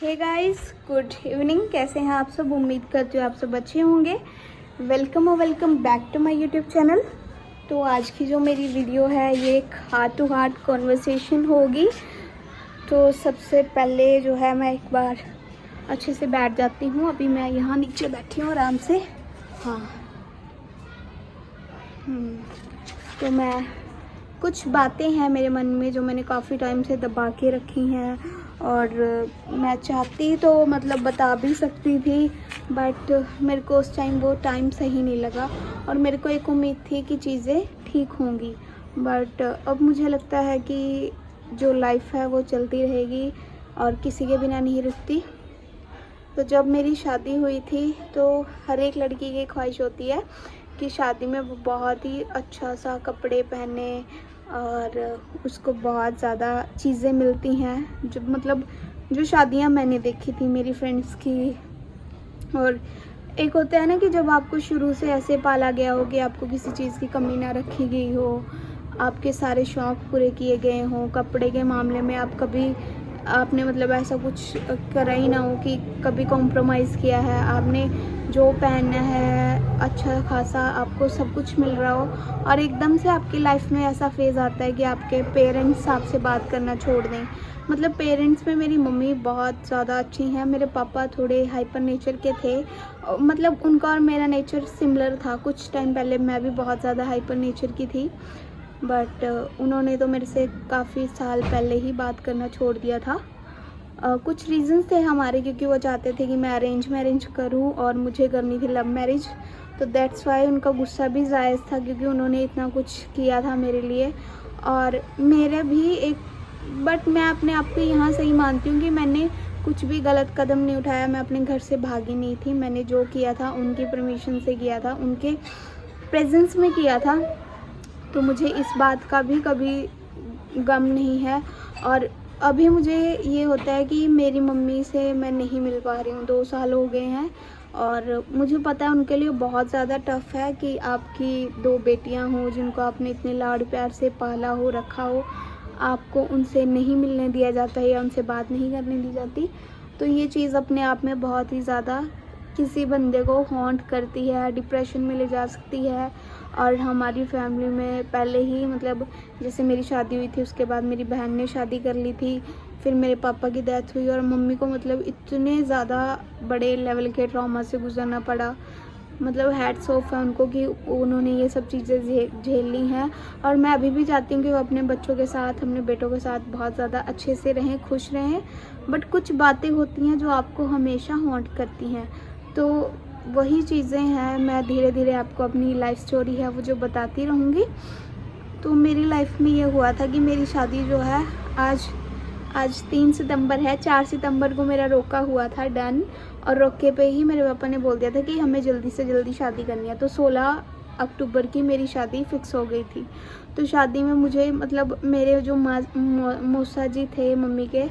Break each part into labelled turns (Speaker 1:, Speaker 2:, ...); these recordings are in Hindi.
Speaker 1: Hey guys, good evening. कैसे हैं आप सब? उम्मीद करती हूँ आप सब अच्छे होंगे। Welcome back to my YouTube channel. तो आज की जो मेरी वीडियो है ये एक हार्ट टू हार्ट कॉन्वर्सेशन होगी। तो सबसे पहले जो है मैं एक बार अच्छे से बैठ जाती हूँ। अभी मैं यहाँ नीचे बैठी हूँ आराम से। हाँ तो मैं कुछ बातें हैं मेरे मन में जो मैंने काफ़ी टाइम से दबा के रखी हैं और मैं चाहती तो मतलब बता भी सकती थी, बट मेरे को उस टाइम वो टाइम सही नहीं लगा और मेरे को एक उम्मीद थी कि चीज़ें ठीक होंगी। बट अब मुझे लगता है कि जो लाइफ है वो चलती रहेगी और किसी के बिना नहीं रुकती। तो जब मेरी शादी हुई थी तो हर एक लड़की की ख्वाहिश होती है कि शादी में वो बहुत ही अच्छा सा कपड़े पहने और उसको बहुत ज़्यादा चीज़ें मिलती हैं। जो शादियां मैंने देखी थी मेरी फ्रेंड्स की, और एक होता है ना कि जब आपको शुरू से ऐसे पाला गया हो कि आपको किसी चीज़ की कमी ना रखी गई हो, आपके सारे शौक़ पूरे किए गए हों, कपड़े के मामले में आपने मतलब ऐसा कुछ करा ही ना हो कि कभी कॉम्प्रोमाइज़ किया है। आपने जो पहनना है अच्छा खासा आपको सब कुछ मिल रहा हो और एकदम से आपकी लाइफ में ऐसा फेज़ आता है कि आपके पेरेंट्स आपसे बात करना छोड़ दें। मतलब पेरेंट्स में मेरी मम्मी बहुत ज़्यादा अच्छी हैं, मेरे पापा थोड़े हाइपर नेचर के थे। मतलब उनका और मेरा नेचर सिमिलर था। कुछ टाइम पहले मैं भी बहुत ज़्यादा हाइपर नेचर की थी, बट उन्होंने तो मेरे से काफ़ी साल पहले ही बात करना छोड़ दिया था। कुछ रीज़न्स थे हमारे, क्योंकि वो चाहते थे कि मैं अरेंज मैरिज करूं और मुझे करनी थी लव मैरिज। तो दैट्स वाई उनका गुस्सा भी जायज़ था, क्योंकि उन्होंने इतना कुछ किया था मेरे लिए और मेरे भी एक। बट मैं अपने आप को यहाँ सही मानती हूँ कि मैंने कुछ भी गलत कदम नहीं उठाया। मैं अपने घर से भागी नहीं थी। मैंने जो किया था उनकी परमिशन से किया था, उनके प्रेजेंस में किया था। तो मुझे इस बात का भी कभी गम नहीं है। और अभी मुझे ये होता है कि मेरी मम्मी से मैं नहीं मिल पा रही हूँ। 2 साल हो गए हैं और मुझे पता है उनके लिए बहुत ज़्यादा टफ़ है कि आपकी 2 बेटियाँ हों जिनको आपने इतने लाड प्यार से पाला हो, रखा हो, आपको उनसे नहीं मिलने दिया जाता है या उनसे बात नहीं करने दी जाती। तो ये चीज़ अपने आप में बहुत ही ज़्यादा किसी बंदे को हॉन्ट करती है, डिप्रेशन में ले जा सकती है। और हमारी फैमिली में पहले ही मतलब जैसे मेरी शादी हुई थी उसके बाद मेरी बहन ने शादी कर ली थी, फिर मेरे पापा की डेथ हुई और मम्मी को मतलब इतने ज़्यादा बड़े लेवल के ट्रॉमा से गुजरना पड़ा। मतलब हैट्स ऑफ है उनको कि उन्होंने ये सब चीज़ें झेल ली हैं। और मैं अभी भी चाहती हूँ कि वो अपने बच्चों के साथ, अपने बेटों के साथ बहुत ज़्यादा अच्छे से रहें, खुश रहें। बट कुछ बातें होती हैं जो आपको हमेशा हॉन्ट करती हैं। तो वही चीज़ें हैं, मैं धीरे धीरे आपको अपनी लाइफ स्टोरी है वो जो बताती रहूँगी। तो मेरी लाइफ में ये हुआ था कि मेरी शादी जो है आज 3 सितंबर है, 4 सितंबर को मेरा रोका हुआ था डन। और रोके पे ही मेरे पापा ने बोल दिया था कि हमें जल्दी से जल्दी शादी करनी है। तो 16 अक्टूबर की मेरी शादी फिक्स हो गई थी। तो शादी में मुझे मतलब मेरे जो मौसा जी थे, मम्मी के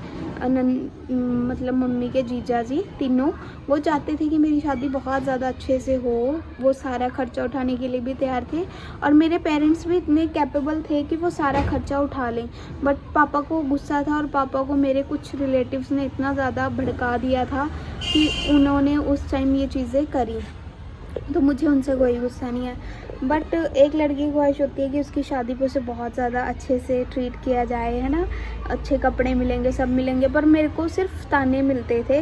Speaker 1: मतलब मम्मी के जीजा जी तीनों, वो चाहते थे कि मेरी शादी बहुत ज़्यादा अच्छे से हो। वो सारा खर्चा उठाने के लिए भी तैयार थे और मेरे पेरेंट्स भी इतने कैपेबल थे कि वो सारा खर्चा उठा लें। बट पापा को गुस्सा था और पापा को मेरे कुछ रिलेटिव्स ने इतना ज़्यादा भड़का दिया था कि उन्होंने उस टाइम ये चीज़ें करी। तो मुझे उनसे कोई गुस्सा नहीं है। बट एक लड़की की ख्वाहिश होती है कि उसकी शादी पे उसे बहुत ज़्यादा अच्छे से ट्रीट किया जाए, है ना, अच्छे कपड़े मिलेंगे, सब मिलेंगे। पर मेरे को सिर्फ ताने मिलते थे।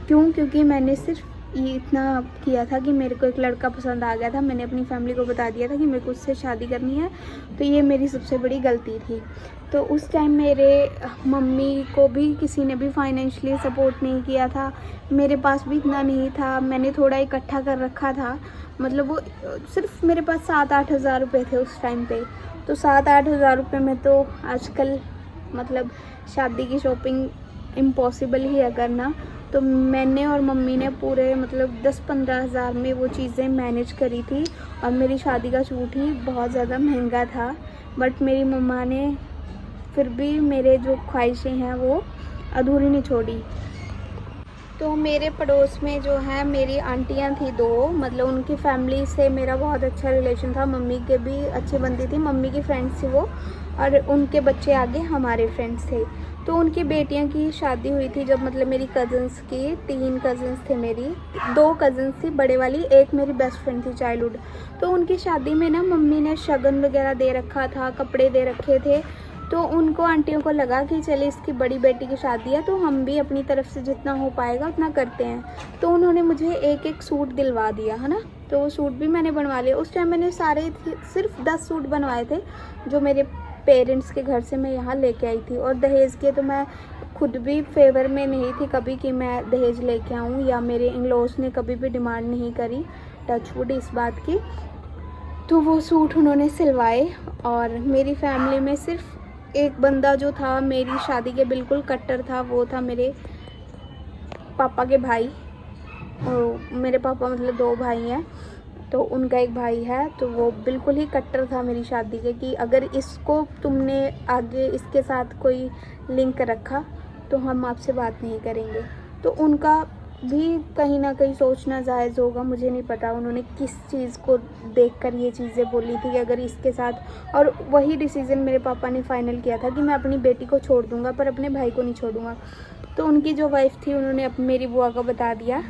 Speaker 1: क्योंकि मैंने सिर्फ ये इतना किया था कि मेरे को एक लड़का पसंद आ गया था। मैंने अपनी फैमिली को बता दिया था कि मेरे को उससे शादी करनी है। तो ये मेरी सबसे बड़ी गलती थी। तो उस टाइम मेरे मम्मी को भी किसी ने भी फाइनेंशियली सपोर्ट नहीं किया था। मेरे पास भी इतना नहीं था। मैंने थोड़ा इकट्ठा कर रखा था। मतलब वो सिर्फ मेरे पास 7-8 हज़ार रुपये थे उस टाइम पे। तो 7-8 हज़ार रुपये में तो आजकल मतलब शादी की शॉपिंग इम्पॉसिबल ही है करना। तो मैंने और मम्मी ने पूरे मतलब 10-15 हज़ार में वो चीज़ें मैनेज करी थी। और मेरी शादी का सूट ही बहुत ज़्यादा महंगा था। बट मेरी मम्मा ने फिर भी मेरे जो ख्वाहिशें हैं वो अधूरी नहीं छोड़ी। तो मेरे पड़ोस में जो है मेरी आंटियां थी 2, मतलब उनकी फैमिली से मेरा बहुत अच्छा रिलेशन था। मम्मी के भी अच्छी बनती थी, मम्मी की फ्रेंड्स थी वो, और उनके बच्चे आगे हमारे फ्रेंड्स थे। तो उनकी बेटियां की शादी हुई थी जब, मतलब मेरी कज़न्स की 3 कज़न्स थे मेरी, 2 कज़न्स थी बड़े वाली, एक मेरी बेस्ट फ्रेंड थी चाइल्डहुड। तो उनकी शादी में ना मम्मी ने शगन वगैरह दे रखा था, कपड़े दे रखे थे। तो उनको आंटियों को लगा कि चले इसकी बड़ी बेटी की शादी है तो हम भी अपनी तरफ से जितना हो पाएगा उतना करते हैं। तो उन्होंने मुझे एक सूट दिलवा दिया है ना, तो वो सूट भी मैंने बनवा लिया। उस टाइम मैंने सिर्फ 10 सूट बनवाए थे जो मेरे पेरेंट्स के घर से मैं यहाँ लेके आई थी। और दहेज के तो मैं खुद भी फेवर में नहीं थी कभी कि मैं दहेज लेके आऊँ, या मेरे इन लॉज ने कभी भी डिमांड नहीं करी, टचवुड इस बात की। तो वो सूट उन्होंने सिलवाए। और मेरी फैमिली में सिर्फ एक बंदा जो था मेरी शादी के बिल्कुल कट्टर था, वो था मेरे पापा के भाई। और मेरे पापा मतलब 2 भाई हैं, तो उनका एक भाई है, तो वो बिल्कुल ही कट्टर था मेरी शादी के कि अगर इसको तुमने आगे इसके साथ कोई लिंक रखा तो हम आपसे बात नहीं करेंगे। तो उनका भी कहीं ना कहीं सोचना जायज़ होगा, मुझे नहीं पता उन्होंने किस चीज़ को देखकर ये चीज़ें बोली थी कि अगर इसके साथ। और वही डिसीज़न मेरे पापा ने फाइनल किया था कि मैं अपनी बेटी को छोड़ दूँगा पर अपने भाई को नहीं छोड़ूंगा। तो उनकी जो वाइफ थी उन्होंने मेरी बुआ को बता दिया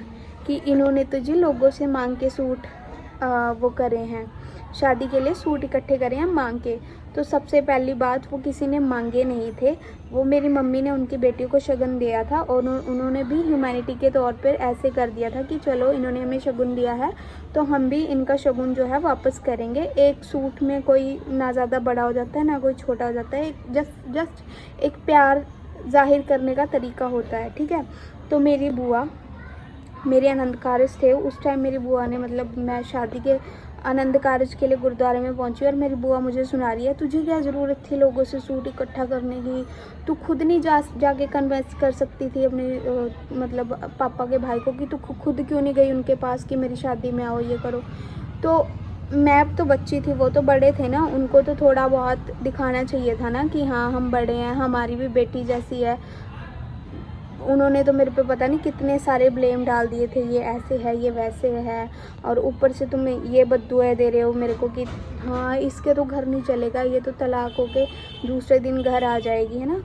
Speaker 1: कि इन्होंने तो जी लोगों से मांग के सूट वो करे हैं, शादी के लिए सूट इकट्ठे करे हैं मांग के। तो सबसे पहली बात, वो किसी ने मांगे नहीं थे, वो मेरी मम्मी ने उनकी बेटी को शगन दिया था। और उन्होंने भी ह्यूमैनिटी के तौर पर ऐसे कर दिया था कि चलो इन्होंने हमें शगुन दिया है तो हम भी इनका शगुन जो है वापस करेंगे। एक सूट में कोई ना ज़्यादा बड़ा हो जाता है ना कोई छोटा हो जाता है, एक जस्ट एक प्यार जाहिर करने का तरीका होता है, ठीक है। तो मेरी बुआ, मेरे आनंद कारज थे उस टाइम, मेरी बुआ ने, मतलब मैं शादी के आनंद कारज के लिए गुरुद्वारे में पहुंची और मेरी बुआ मुझे सुना रही है, तुझे क्या ज़रूरत थी लोगों से सूट इकट्ठा करने की, तू खुद नहीं जाके कन्वेंस कर सकती थी अपने मतलब पापा के भाई को कि तू खुद क्यों नहीं गई उनके पास कि मेरी शादी में आओ ये करो। तो मैं तो बच्ची थी, वो तो बड़े थे ना, उनको तो थोड़ा बहुत दिखाना चाहिए था ना कि हाँ हम बड़े हैं, हमारी भी बेटी जैसी है। उन्होंने तो मेरे पे पता नहीं कितने सारे ब्लेम डाल दिए थे, ये ऐसे है ये वैसे है, और ऊपर से तुम ये बद्दुआएं दे रहे हो मेरे को कि हाँ इसके तो घर नहीं चलेगा, ये तो तलाक होके दूसरे दिन घर आ जाएगी, है ना।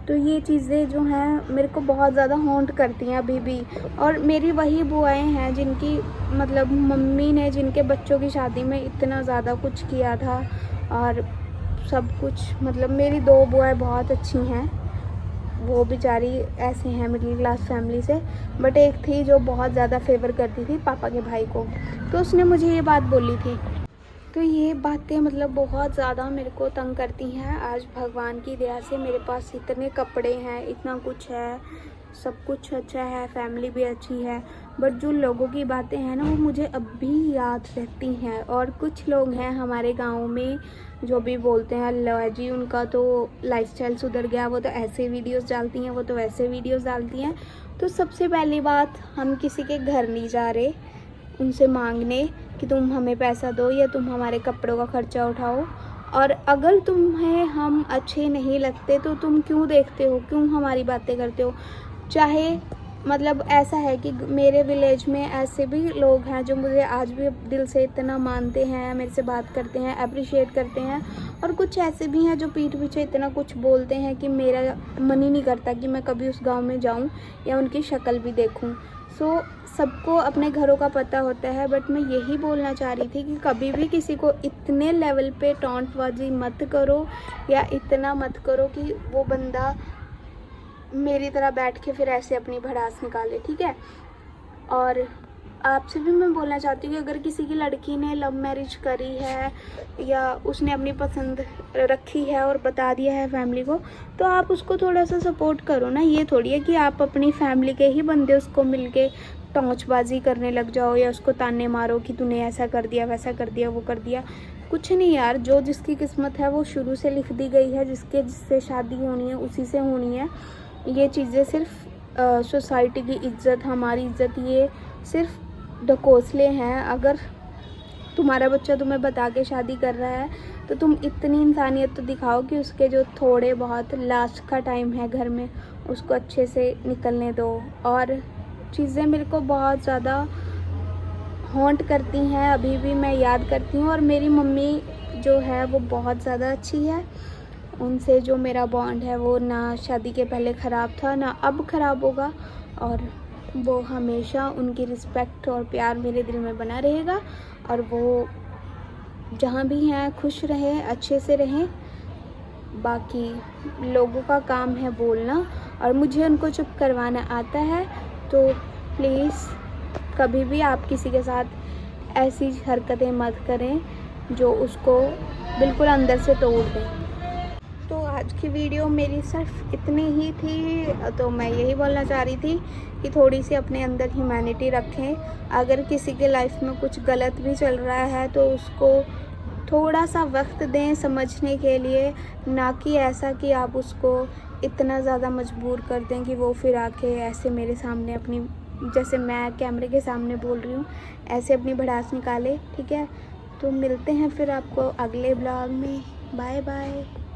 Speaker 1: तो ये चीज़ें जो हैं मेरे को बहुत ज़्यादा हॉन्ट करती हैं अभी भी। और मेरी वही बुआएं हैं जिनकी मतलब मम्मी ने जिनके बच्चों की शादी में इतना ज़्यादा कुछ किया था और सब कुछ, मतलब मेरी 2 बुआएं बहुत अच्छी हैं, वो बेचारी ऐसे हैं मिडिल क्लास फैमिली से, बट एक थी जो बहुत ज़्यादा फेवर करती थी पापा के भाई को, तो उसने मुझे ये बात बोली थी। तो ये बातें मतलब बहुत ज़्यादा मेरे को तंग करती हैं। आज भगवान की दया से मेरे पास इतने कपड़े हैं, इतना कुछ है, सब कुछ अच्छा है, फैमिली भी अच्छी है, बट जो लोगों की बातें हैं ना वो मुझे अब भी याद रहती हैं। और कुछ लोग हैं हमारे गांव में जो भी बोलते हैं लो जी उनका तो लाइफस्टाइल सुधर गया, वो तो ऐसे वीडियोस डालती हैं, वो तो वैसे वीडियोस डालती हैं। तो सबसे पहली बात, हम किसी के घर नहीं जा रहे उनसे मांगने कि तुम हमें पैसा दो या तुम हमारे कपड़ों का खर्चा उठाओ। और अगर तुम्हें हम अच्छे नहीं लगते तो तुम क्यों देखते हो, क्यों हमारी बातें करते हो। चाहे मतलब ऐसा है कि मेरे विलेज में ऐसे भी लोग हैं जो मुझे आज भी दिल से इतना मानते हैं, मेरे से बात करते हैं, अप्रिशिएट करते हैं, और कुछ ऐसे भी हैं जो पीठ पीछे इतना कुछ बोलते हैं कि मेरा मन ही नहीं करता कि मैं कभी उस गांव में जाऊं या उनकी शक्ल भी देखूं। सो सबको अपने घरों का पता होता है, बट मैं यही बोलना चाह रही थी कि कभी भी किसी को इतने लेवल पे टॉन्टबाजी मत करो या इतना मत करो कि वो बंदा मेरी तरह बैठ के फिर ऐसे अपनी भड़ास निकाले, ठीक है। और आपसे भी मैं बोलना चाहती हूँ कि अगर किसी की लड़की ने लव मैरिज करी है या उसने अपनी पसंद रखी है और बता दिया है फैमिली को, तो आप उसको थोड़ा सा सपोर्ट करो ना। ये थोड़ी है कि आप अपनी फैमिली के ही बंदे उसको मिलके टोंचबाजी करने लग जाओ या उसको ताने मारो कि तूने ऐसा कर दिया, वैसा कर दिया, वो कर दिया। कुछ नहीं यार, जो जिसकी किस्मत है वो शुरू से लिख दी गई है, जिससे शादी होनी है उसी से होनी है। ये चीज़ें सिर्फ सोसाइटी की इज्जत, हमारी इज्जत, ये सिर्फ ढकोसले हैं। अगर तुम्हारा बच्चा तुम्हें बता के शादी कर रहा है तो तुम इतनी इंसानियत तो दिखाओ कि उसके जो थोड़े बहुत लास्ट का टाइम है घर में उसको अच्छे से निकलने दो। और चीज़ें मेरे को बहुत ज़्यादा हॉन्ट करती हैं, अभी भी मैं याद करती हूँ। और मेरी मम्मी जो है वो बहुत ज़्यादा अच्छी है, उनसे जो मेरा बॉन्ड है वो ना शादी के पहले ख़राब था ना अब ख़राब होगा, और वो हमेशा उनकी रिस्पेक्ट और प्यार मेरे दिल में बना रहेगा। और वो जहाँ भी हैं खुश रहें, अच्छे से रहें। बाकी लोगों का काम है बोलना और मुझे उनको चुप करवाना आता है। तो प्लीज़ कभी भी आप किसी के साथ ऐसी हरकतें मत करें जो उसको बिल्कुल अंदर से तोड़ दें। तो आज की वीडियो मेरी सिर्फ इतनी ही थी। तो मैं यही बोलना चाह रही थी कि थोड़ी सी अपने अंदर ह्यूमैनिटी रखें। अगर किसी के लाइफ में कुछ गलत भी चल रहा है तो उसको थोड़ा सा वक्त दें समझने के लिए, ना कि ऐसा कि आप उसको इतना ज़्यादा मजबूर कर दें कि वो फिर आके ऐसे मेरे सामने अपनी, जैसे मैं कैमरे के सामने बोल रही हूँ, ऐसे अपनी भड़ास निकाले। ठीक है, तो मिलते हैं फिर आपको अगले ब्लॉग में। Bye bye.